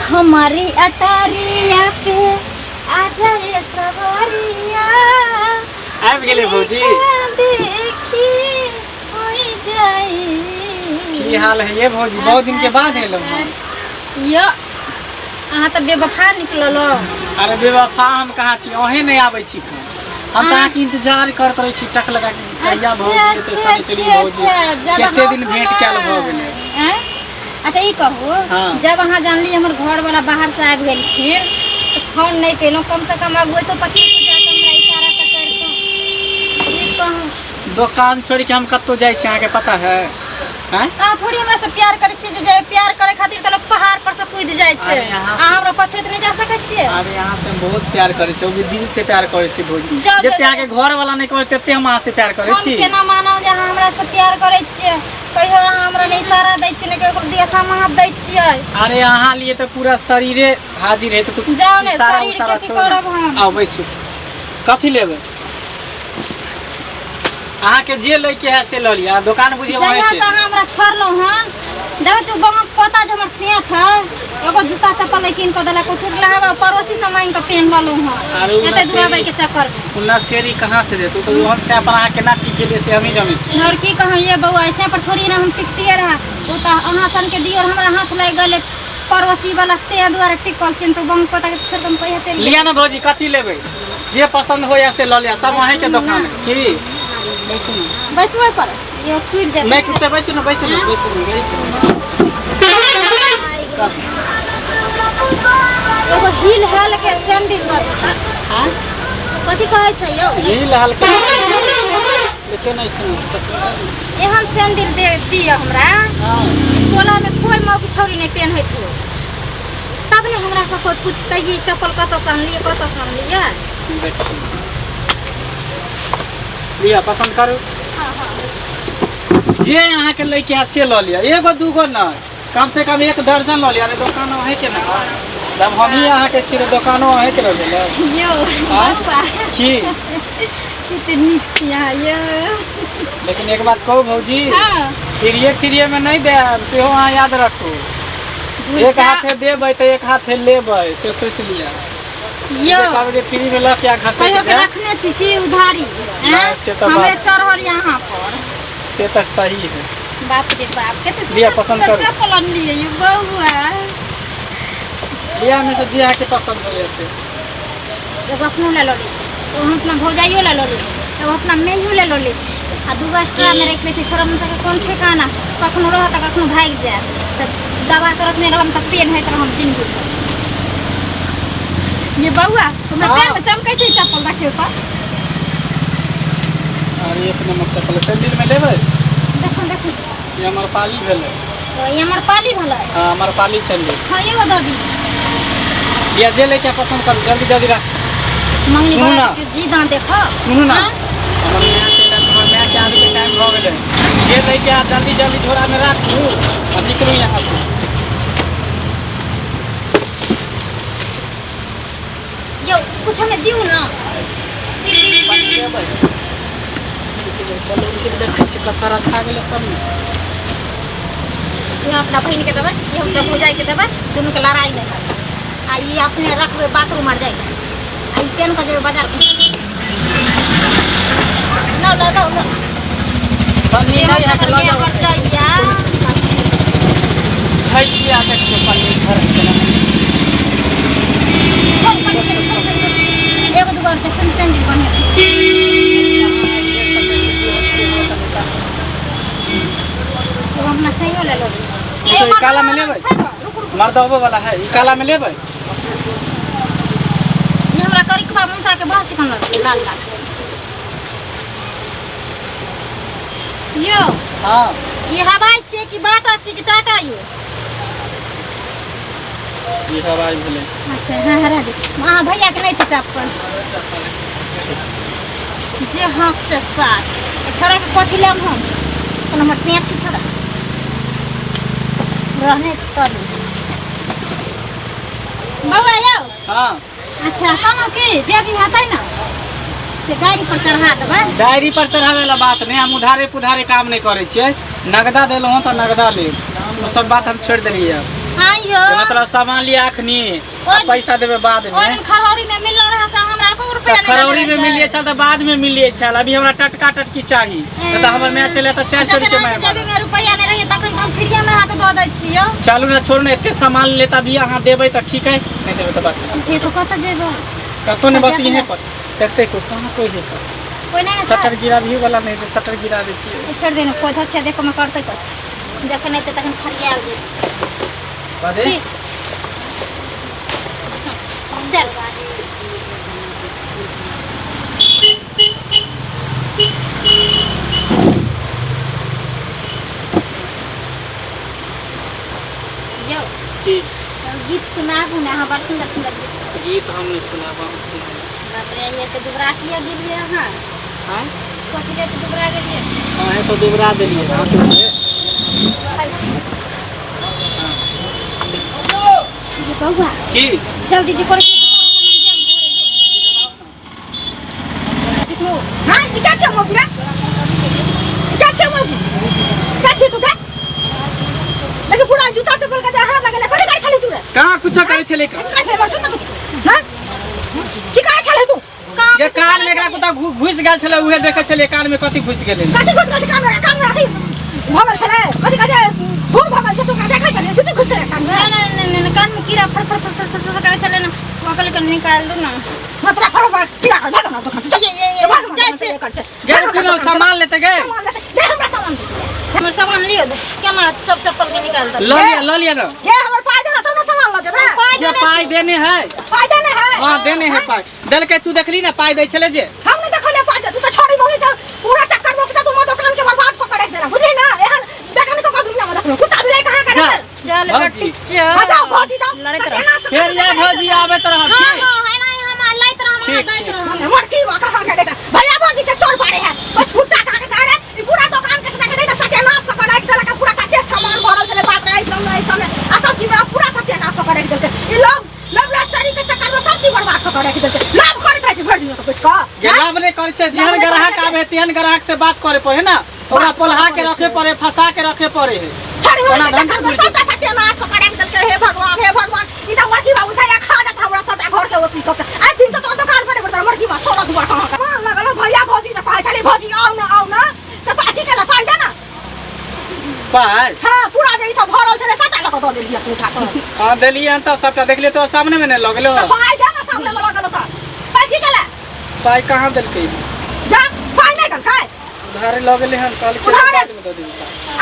हमारी अटारिया पे आ जाए सवारिया आबि गेलै भौजी देखी होई जाए। की हाल है ये भौजी? बहुत दिन के बाद एलौ यो अहाँ तऽ बेवफा निकलल। अरे बेवफा हम कहाँ छी, अहें नहीं आबै छी। हम तो के इंतजार करत रहे छी टक लगा के कहिया भौजी एते सनिचरी भौजी केते दिन भेंट कैल भ गेलै। अच्छा ई कहू जब अहाँ जानली हमर घर वाला बाहर से आबि गेलखिन तो फोन नहीं कैलौ, कम से कम अगुए तो 25 जाके हमरा इशारा त करतो। ई कहू दुकान छोड़ के हम कत्तो जाय छी, अहाँ के पता है? हैं अहाँ थोड़ी हमरा से प्यार करे छी, जे प्यार करे खातिर त लोग पहाड़ पर से कूद जाय छै। अहाँ हमरा पछैत नहीं जा सकै छियै। अरे यहाँ से हम बहुत प्यार करे छी, ओ भी दिल से प्यार करे छी भौजी। जते अहाँ के घर वाला नहीं करे तते हम अहाँ से प्यार करे छी। हम केना मानौ जे अहाँ हमरा से प्यार करे छियै? कहियो अहाँ हमरा नहीं इशारा दै छियै, नहीं कहियो दिया सामान दै छियै। अरे अहाँ लिए तो पूरा शरीरे हाजिर है, तो तू जाओ ने इशारा शरीर उसारा के छोड़। करब हम। आओ बैसू। कथी लेबै? अहाँ के जे ले के है से ल लिया, दुकान बुझिए वहीं जहिया के। से अहाँ हमरा छोड़लौ हन देखै छु गाँव पता जे हमर से छै एगो जूता चप्पल नहीं कीन के देलक, ओ टूटला है पड़ोसी से मांग के पहन ललौ हन। एते दुराबै के चक्कर में उन्ना शेरी कहाँ से देतू? तो ओहन से अपन अहाँ केना टिक गेलै से हम ही जानै छी। और की कहूं ये बउआ ऐसे पर थोड़ी ना हम टिकतिए रहा। ओ त अहाँ सन के दियोर हमरा हाथ लग गेलै पड़ोसी वाला ते दुआरे टिकल छिन, तो गाँव पता के छोड़ हम कहिया चल लिया ना भौजी, कथी लेबै? जे पसंद हो या से ल लिया, सब वहीं के दुकान है। की बैसू ना। बैसबै पर ये टूट जाते नहीं टूटते, बैसू ना बैसू ना बैसू ना बैसू ना। एगो हिल हेल के सैंडल कर। हां कथी कहै छै यौ? हिल हल्का लेकिन ऐसे नहीं पसंद। एहन सैंडल दे दिया हमरा। हां टोला में कोई मौक छौरी नहीं पहनैत हो, तब ने हमरा से कोई पूछते ये चप्पल कत से अनलिए कत से अनलिए। देखिए लिया पसंद करू। हां हां जे अहाँ के लेके आ से ल लिया, एगो दूगो ना, कम से कम एक दर्जन ल लिया। दुकान वहीं के ना, जब हम ही अहाँ के छी दुकानो वहीं के रह गेलै। यो बउआ की कितनी नीक छी अहाँ यो। लेकिन एक बात कहू भौजी, हां फ्रीए में नहीं दे, सेहो अहाँ याद रखू। एक हाथे देबै तो एक हाथे लेबै, से सोच लिया। यो कहबै फ्री में ल के घसे कहियो के रखने छी की उधारी से तो हमें बात चढ़ल यहाँ पर। से तो सही है। बाप रे बाप केते लिया पसंद करू। चप्पल अनलिए यो बउआ। लिया में से जे अहाँ के पसंद हो से। एगो अपनो ले लो छी, तो हम अपना भौजाइयो ले लो छी, एगो अपना मेयो ले लो छी, आ दूगो एक्स्ट्रा में रख ले छी। छोरा मन सके कोन ठिकाना कखनो रह त कखनो भाग जाए, त दवा करत में रहम त पेन है त हम जिंदगी। ये बउआ हमरा पैर में चमकै छै चप्पल देखियो त। अरे एक नंबर चप्पल सैंडल में लेबै। देखो देखो ये हमर पाली भेलै। ये हमर पाली भला। हां हमर पाली सैंडल। हां ये दो दी या जे लेके पसंद करू, जल्दी जल्दी रख। मंगनी सुनू ना। वाला जी दां देखो सुनू ना, हमर नया चला, हमर नया के आवे के टाइम भ गेलै। जे लेके आ जल्दी जल्दी झोरा में राखू और निकलू यहाँ से। यो कुछ हमें दियो ना। देखै छी कतरा खा गेलै तब ने। ये अपना बहन के देबै, ये अपना भौजाई के देबै, दोनों के लड़ाई नहीं करता। आ ये अपने रखबे बाथरूम मर जाए, आ ये पेन का जेबे बाजार लो लो लो लो पन्नी ये नहीं है मत तो ये मर जाइया। खाई दिया देखिए पन्नी घर के ना। छोड़ पड़ी छोड़ छोड़ छोड़ एगो दुगो के फिर सैंडल बने छी। तो अपना सही ले लो। तो ये काला में लेबै? मर्दबो वाला है, ई काला में लेबै? ये हमरा करिकबा मुंसा के बहुत चिकन लगे लाल लाल। यो हां ये हवाई छे कि बाटा छे कि टाटा यो? ये हवाई भेलै। अच्छा हां हरा दे। हां भैया के नहीं छे चप्पल जे हाथ से साथ ए छोरा के कथि लेम हम? कोन हमर से छी छोरा रहने तब बउआ यो। हां अच्छा कहाँ के जे भी हतै ना से गाड़ी पर चढ़ा देबै। डायरी पर चढ़ावे वाला बात नहीं, हम उधारे पुधारे काम नहीं करे छियै। नगदा देलहुँ तो नगदा लेब। वो सब बात हम छोड़ दिलिए अब। आइयो तो मतलब सामान लिया अखनी पैसा देवे बाद और में। खरौरी में मिल रहा था हमरा को रुपया नहीं खरौरी में मिलिए छल तो बाद में मिलिए छल, अभी हमरा टटका टटकी चाहिए तो हमर मैं चले तो 4 चोरी के मैं जब में रुपया नहीं रही तखन हम फ्रीया में हाथ दो दै छियो। चलू ना छोड़ ना, एते सामान लेता भी अहाँ देबै तो ठीक है, नहीं देबै तो बात ये तो कत जेबो कतो ने बस यहीं पर देखते को कहाँ कोई है का कोई नहीं है शटर गिरा भी वाला नहीं तो शटर गिरा देती छोड़ देना कोई अच्छा देखो मैं करते कुछ जखन नहीं तखन फरिया आ जे बादे चल यो ठीक गीत सुनाबू ना हाँ बड़ सुंदर सुंदर गीत हमने सुना बहुत सुना। बाप रे ये तो दुबरा किया गिर गया हां हां कथि ले तो दुबरा गेलिए हां है तो दुबरा देलिए हां तो है ये बउआ की जल्दी जी कर हाँ, क्या छे मोगी रे? क्या छे मोगी? क्या छे तू क्या? लेकिन पूरा जूता चप्पल का जहाँ लगे ले कोनी कर चली तू रे? कहाँ कुछ करे छले का कर चले सुन तू हाँ? की करे चले तू? जे कान में एकरा कुता घुस गेल छले उहे देखे छले कान में कथि घुस गेले कथी घुस गल कान में आखी भगल चले कथी कहे भूल भगल से तू का देखै चले तू घुस करे कान में ना कान में कीड़ा फर फर फर फर फर करे चले ना वकल कर निकाल दो ना मतलब फटाफट कीड़ा भाग ना तो खा ये भाग जा कर छे गेल तीनों सामान लेते गए सामान लेते जे हमरा सामान दे हमर सामान लियो दे क्या मार सब चप्पल के निकाल दो ल लिया ना ये हमर पाई देना तब ना सामान ल जेबे ये पाई देने है पाई देने है हां देने है पाई दल के तू देखली ना पाई दे छले जे हमने देखले पाई दे तू तो छोड़ी मोगी का पूरा चक्कर में से तू मो दुकान के बर्बाद को करे देला बुझली ना एहन बेकन को दुनिया में देखलो कुत्ता भी कहां करे चल बेटी चल जाओ भौजी जाओ लड़े तरह फिर या भौजी आवे तरह हां हां है ना हम अल्लाह तरह हम ठीक, दाई ठीक। तरह मरकी वा कहां करे भैया भौजी के सोर पड़े है बस फुट्टा कहां के तारे ई पूरा दुकान के सटा के दे सत्यानाश को करे देला का पूरा कते सामान भरल चले बात रे ऐसा में आ सब चीज में पूरा सत्यानाश को करे देते ई लोग लव स्टोरी के चक्कर में सब चीज बर्बाद को करे देते लाभ करत है भर दिन को बैठ का गेलाब ने करे छे जेहन ग्राहक आवे तेहन ग्राहक से बात करे पड़े ना, ओकरा पोल्हा के रखे पड़े, फंसा के रखे पड़े है छोड़ी वाला चक्कर में सब सत्यानाश को करे देते हे भगवान ई तो मरकी बाबू छया खा जात हमरा सबटा घर के ओती को आज दिन तो दुकान पर बड़ मरकी बा सोरा दुआ कहां का मान लगल भैया भौजी से कहे चले भौजी आओ ना सब बाकी के ला पाई जा ना पाई हां पूरा जे सब भरल छले सबटा लग दो देलिया उठा कर हां देलिए अंत सबटा देखले तो सामने में ने लगलो पाई जा ना सामने में लगल तो बाकी के ला पाई कहां देलके जा पाई नहीं दल काय उधारे लगले हम कल के उधारे? बाद में दे दी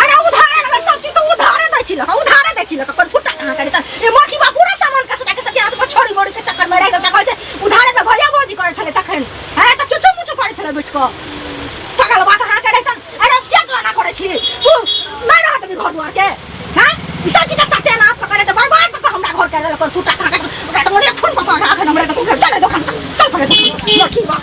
अरे उधारे लगल सब चीज तो उधारे दै छी लगा कोन फुटा कहां करे त ए मरकी बा पूरा सामान के सटा के सत्यानाश को छोड़ी मोड़ी के चक्कर में रह गल कहै छै उधारे में भैया भौजी करे छले तखन है त चुचु मुचु करे छले बैठ को पागल बा कहां करे त अरे क्या गाना करे छी तू नहीं रहत भी घर दुआर के हां ई सब चीज के सत्यानाश करे त बर्बाद क हमरा घर के कोन फुटा कहां करे ओकरा त मोरे खून पकड़ राख हमरा त चले दोकान चल पड़े मरकी बा